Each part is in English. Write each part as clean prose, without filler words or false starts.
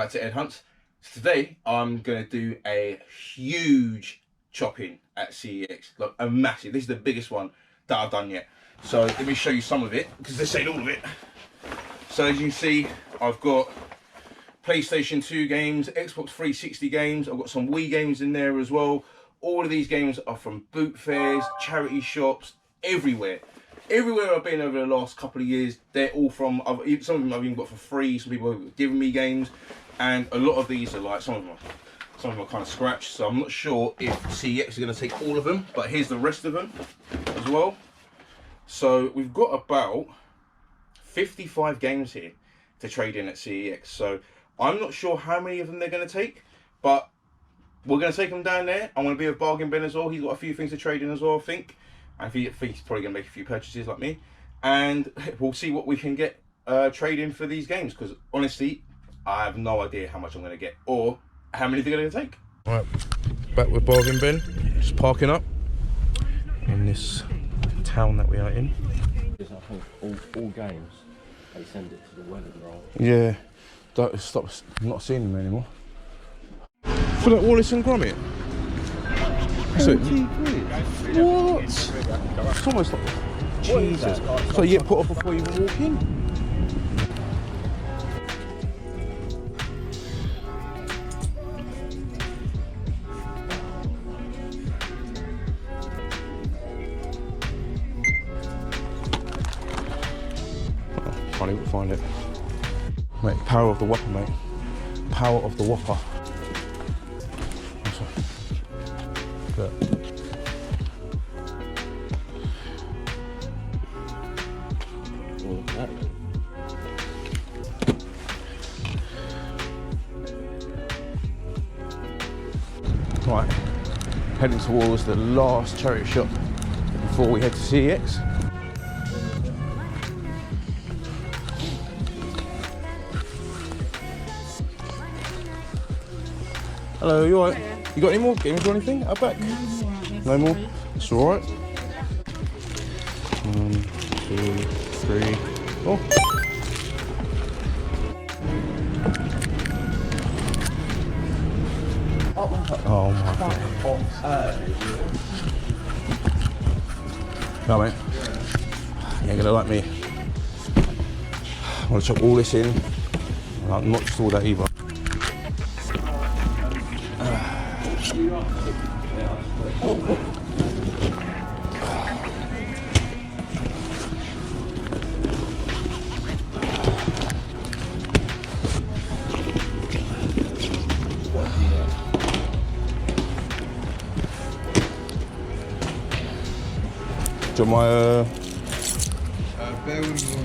back to Ed Hunt. Today I'm going to do a huge chopping at CEX, like a massive. This is the biggest one that I've done yet. So let me show you some of it, because this ain't all of it. So as you can see, I've got PlayStation 2 games, Xbox 360 games, I've got some Wii games in there as well. All of these games are from boot fairs, charity shops, everywhere. Everywhere I've been over the last couple of years, they're all from, some of them I've even got for free, some people have given me games, and a lot of these are like, some of them are kind of scratched, so I'm not sure if CEX is going to take all of them, but here's the rest of them as well. So we've got about 55 games here to trade in at CEX, so I'm not sure how many of them they're going to take, but we're going to take them down there. I'm going to be with Bargain Ben as well. He's got a few things to trade in as well, I think. I think he's probably going to make a few purchases like me. And we'll see what we can get trading for these games. Because honestly, I have no idea how much I'm going to get or how many they're going to take. All right, back with Bargain Ben. Just parking up in this town that we are in. I think all games, they send it to the wedding roll. Yeah, don't stop. I'm not seeing them anymore. For that Wallace and Gromit. So, what? It's almost like Jesus. So you get put off before you even walk in. Oh, can't even find it. Mate, power of the Whopper, mate. Power of the Whopper. Look. Right, heading towards the last charity shop before we head to CEX. Hello, you alright? You got any more games or anything out back? No more? It's alright. 1, 2, 3, 4. Oh my god. No, mate. You ain't gonna like me. I'm gonna chop all this in. I'm not just all that either. Do you want my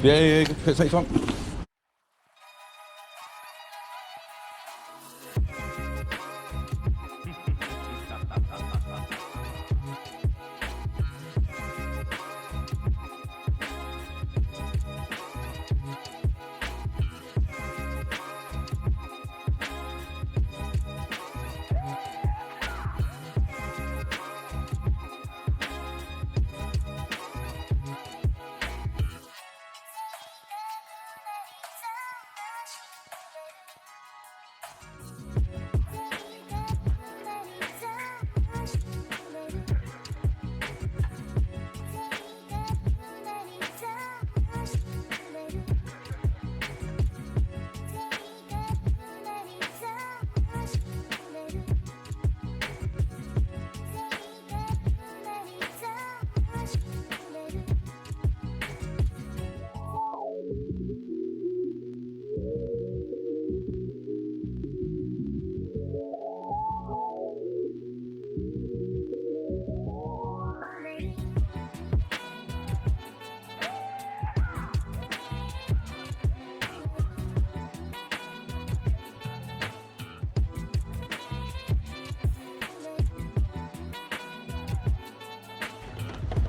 yeah, take time.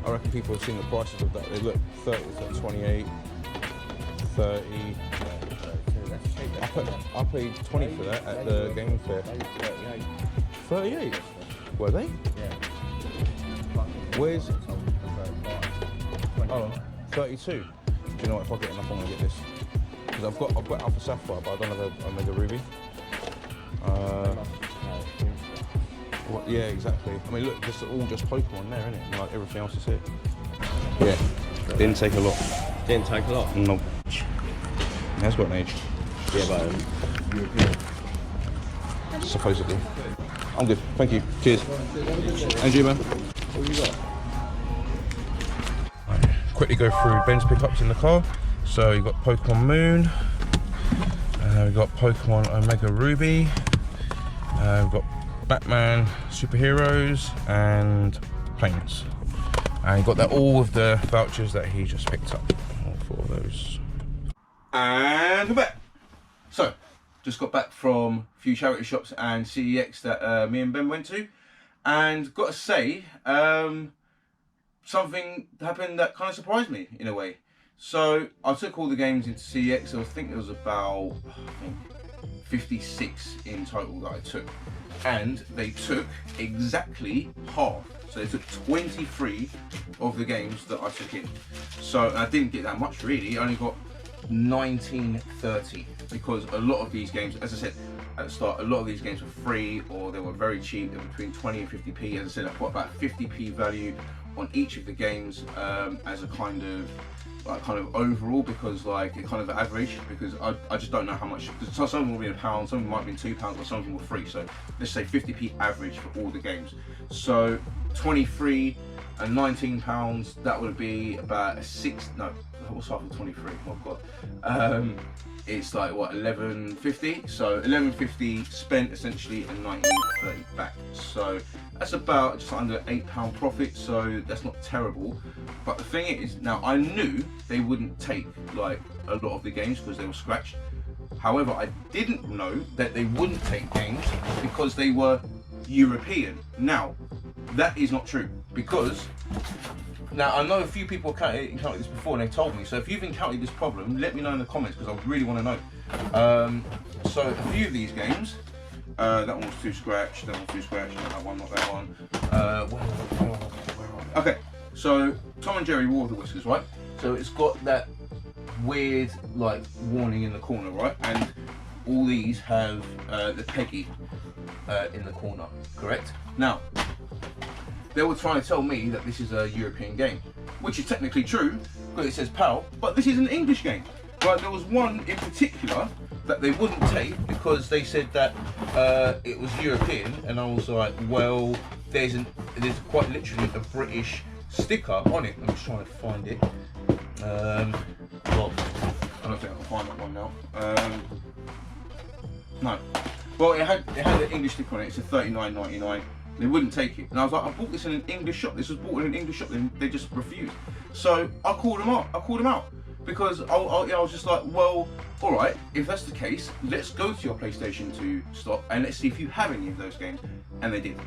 I reckon people have seen the prices of that. They look 30, it's like 28, 30. I paid 20 for that at the game fair. 38? Were they? Yeah. Where's? Oh, 32. Do you know what? If I get enough, I'm gonna get this. Because I've got Alpha Sapphire, but I don't have a Omega Ruby. What, yeah, exactly. I mean, look, this is all just Pokemon there, isn't it? Like everything else is here. Yeah, didn't take a lot. Didn't take a lot. No, it has got an age. Yeah, but European. Supposedly. I'm good, thank you. Cheers. And you, man. What you got? Quickly go through Ben's pickups in the car. So you've got Pokemon Moon, we've got Pokemon Omega Ruby, we've got Batman Superheroes and Planes. And got that all with the vouchers that he just picked up. All 4 of those. And we're back. So, just got back from a few charity shops and CEX that me and Ben went to. And got to say, something happened that kind of surprised me in a way. So I took all the games into CEX. I think there was about 56 in total that I took, and they took exactly half. So they took 23 of the games that I took in. So I didn't get that much really. I only got 1930 because a lot of these games, as I said at the start, a lot of these games were free or they were very cheap. They were between 20 and 50p. As I said, I put about 50p value on each of the games as a kind of overall, because like it kind of average, because I just don't know how much. Some of them will be £1, some of them might be £2, but some of them were free. So let's say 50p average for all the games. So 23 and £19, that would be about what's half of 23? Oh god. It's like what, 11.50. So 11.50 spent essentially and 19.30 back. So that's about just under £8 profit. So that's not terrible. But the thing is, now I knew they wouldn't take like a lot of the games because they were scratched. However, I didn't know that they wouldn't take games because they were European. Now, that is not true, because now I know a few people encountered this before and they told me. So if you've encountered this problem, let me know in the comments because I really want to know. So a few of these games, that one was too scratched, that one was too scratched, not that one, not that one. Where are we? Okay, so Tom and Jerry War of the Whiskers, right? So it's got that weird like warning in the corner, right? And all these have the Peggy in the corner, correct? Now, they were trying to tell me that this is a European game, which is technically true because it says PAL, but this is an English game. Right, there was one in particular that they wouldn't take because they said that it was European, and I was like, well, there's quite literally a British sticker on it. I'm just trying to find it. Well, I don't think I can find that one now. No. Well, it had an English sticker on it. It said £39.99. They wouldn't take it, and I was like, I bought this in an English shop. This was bought in an English shop, and they just refused. So I called them out. Because I was just like, well, all right, if that's the case, let's go to your PlayStation 2 stock and let's see if you have any of those games. And they did.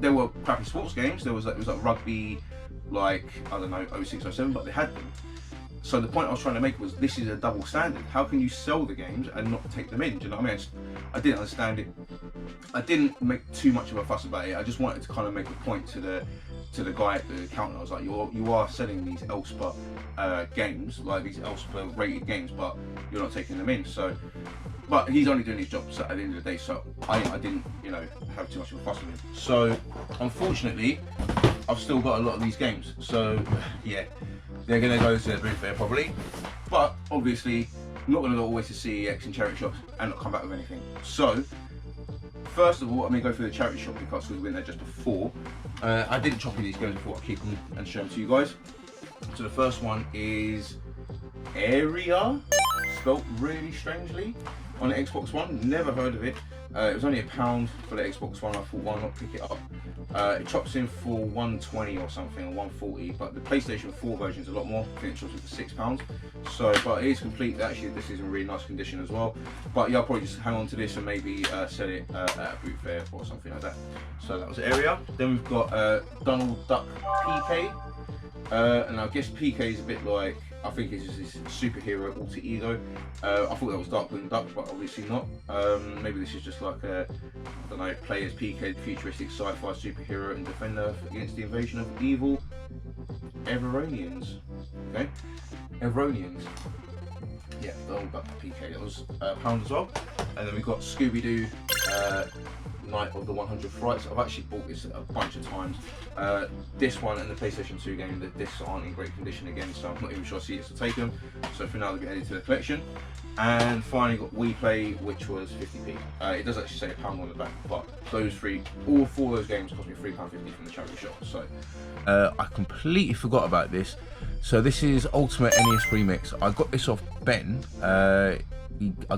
There were crappy sports games. It was like rugby, like I don't know, 06, 07, but they had them. So the point I was trying to make was, this is a double standard. How can you sell the games and not take them in? Do you know what I mean? I didn't understand it. I didn't make too much of a fuss about it. I just wanted to kind of make a point to the guy at the counter. I was like, you are selling these ELSPA games, like these ELSPA rated games, but you're not taking them in. So, but he's only doing his job at the end of the day. So I didn't, have too much of a fuss with him. So unfortunately, I've still got a lot of these games. So yeah. They're going to go to the booth fair probably, but obviously I'm not going to go always to CEX and charity shops and not come back with anything. So first of all, I'm going to go through the charity shop because we went there just before. I didn't copy these games before I keep them and show them to you guys. So the first one is Area, spelt really strangely, on the Xbox One. Never heard of it. It was only £1 for the Xbox One. I thought, why not pick it up? It chops in for 120 or something, or 140, but the PlayStation 4 version is a lot more. I think it chops in for £6. So, but it is complete. Actually, this is in really nice condition as well. But yeah, I'll probably just hang on to this and maybe sell it at a boot fair or something like that. So that was Area. Then we've got Donald Duck PK. And I guess PK is a bit like, I think it's just this superhero alter ego. I thought that was Darkwing Duck, but obviously not. Maybe this is just like a, I don't know, play as PK, futuristic sci-fi superhero and defender against the invasion of evil Everonians. Okay, Everonians. yeah, the old PK, that was £1 as well. And then we got Scooby-Doo Night of the 100 Frights. I've actually bought this a bunch of times. This one and the PlayStation 2 game, the discs aren't in great condition again, so I'm not even sure CEX will take them. So for now, they'll get added to the collection. And finally got We Play, which was 50p. It does actually say £1 on the back, but those three, all four of those games cost me £3.50 from the charity shop. So I completely forgot about this. So this is Ultimate NES Remix. I got this off Ben. I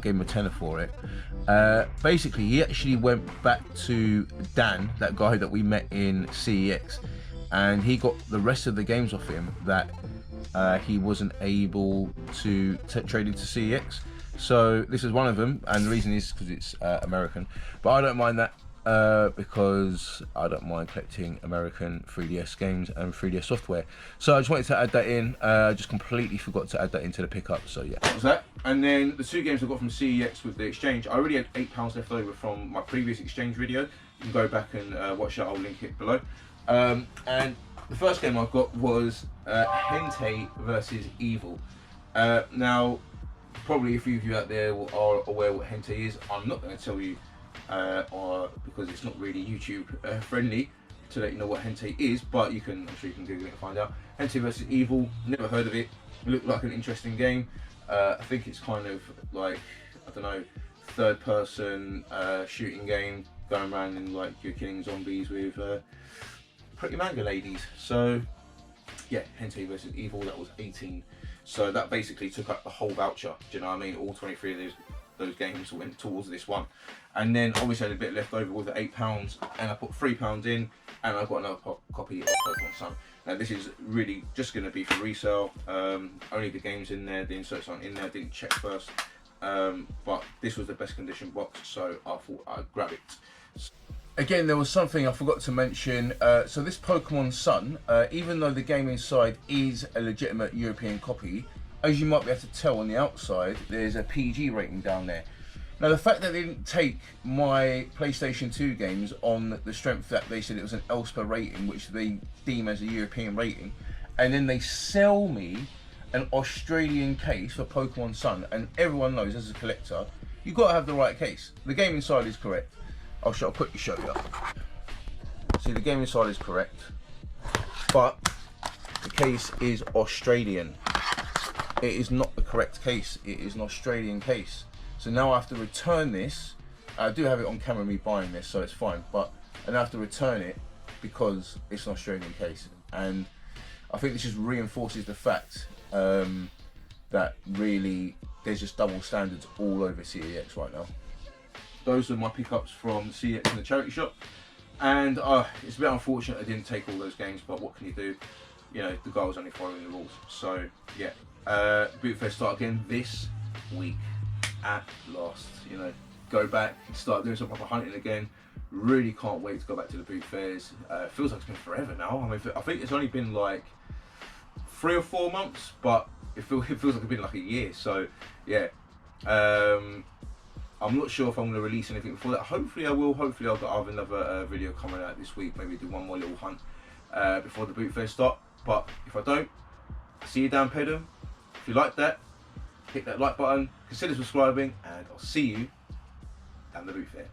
gave him a tenner for it. Basically, he actually went back to Dan, that guy that we met in CEX, and he got the rest of the games off him that he wasn't able to trade into CEX. So this is one of them, and the reason is because it's American. But I don't mind that because I don't mind collecting American 3DS games and 3DS software. So I just wanted to add that in. I just completely forgot to add that into the pickup. So yeah, that was that. And then the two games I got from CEX with the exchange, I already had £8 left over from my previous exchange video. You can go back and watch that. I'll link it below. And the first game I got was Hente versus Evil. Now, probably a few of you out there are aware what Hente is. I'm not going to tell you because it's not really YouTube friendly to let you know what Hente is, but I'm sure you can Google it and find out. Hente versus Evil, never heard of it. It looked like an interesting game. I think it's kind of like, I don't know, third person shooting game, going around and like you're killing zombies with pretty manga ladies. So yeah, Hente versus Evil, that was 18. So that basically took up the whole voucher. Do you know what I mean? All 23 of those games went towards this one. And then obviously I had a bit left over with the £8, and I put £3 in, and I got another copy of Pokemon Sun. Now this is really just going to be for resale. Only the games in there, the inserts aren't in there. I didn't check first, but this was the best condition box, so I thought I'd grab it. Again, there was something I forgot to mention. So this Pokemon Sun, even though the game inside is a legitimate European copy, as you might be able to tell on the outside, there's a PG rating down there. Now the fact that they didn't take my PlayStation 2 games on the strength that they said it was an ELSPA rating, which they deem as a European rating, and then they sell me an Australian case for Pokemon Sun, and everyone knows as a collector, you've got to have the right case. The game inside is correct. I'll quickly show you. See, the game inside is correct, but the case is Australian. It is not the correct case. It is an Australian case. So now I have to return this. I do have it on camera me buying this, so it's fine, but I have to return it because it's an Australian case. And I think this just reinforces the fact that really there's just double standards all over CEX right now. Those are my pickups from CEX in the charity shop, and it's a bit unfortunate I didn't take all those games, but what can you do? You know, the guy was only following the rules. So yeah, Boot Fair start again this week at last. You know, go back, start doing some proper hunting again. Really can't wait to go back to the boot fairs. It feels like it's been forever now. I mean, I think it's only been like 3 or 4 months, but it feels like it's been like a year. So yeah, I'm not sure if I'm going to release anything before that. Hopefully I will. Hopefully I'll have another video coming out this week. Maybe do one more little hunt before the boot fair start. But if I don't, see you down Pedum. If you like that, hit that like button, consider subscribing, and I'll see you down the boot fair.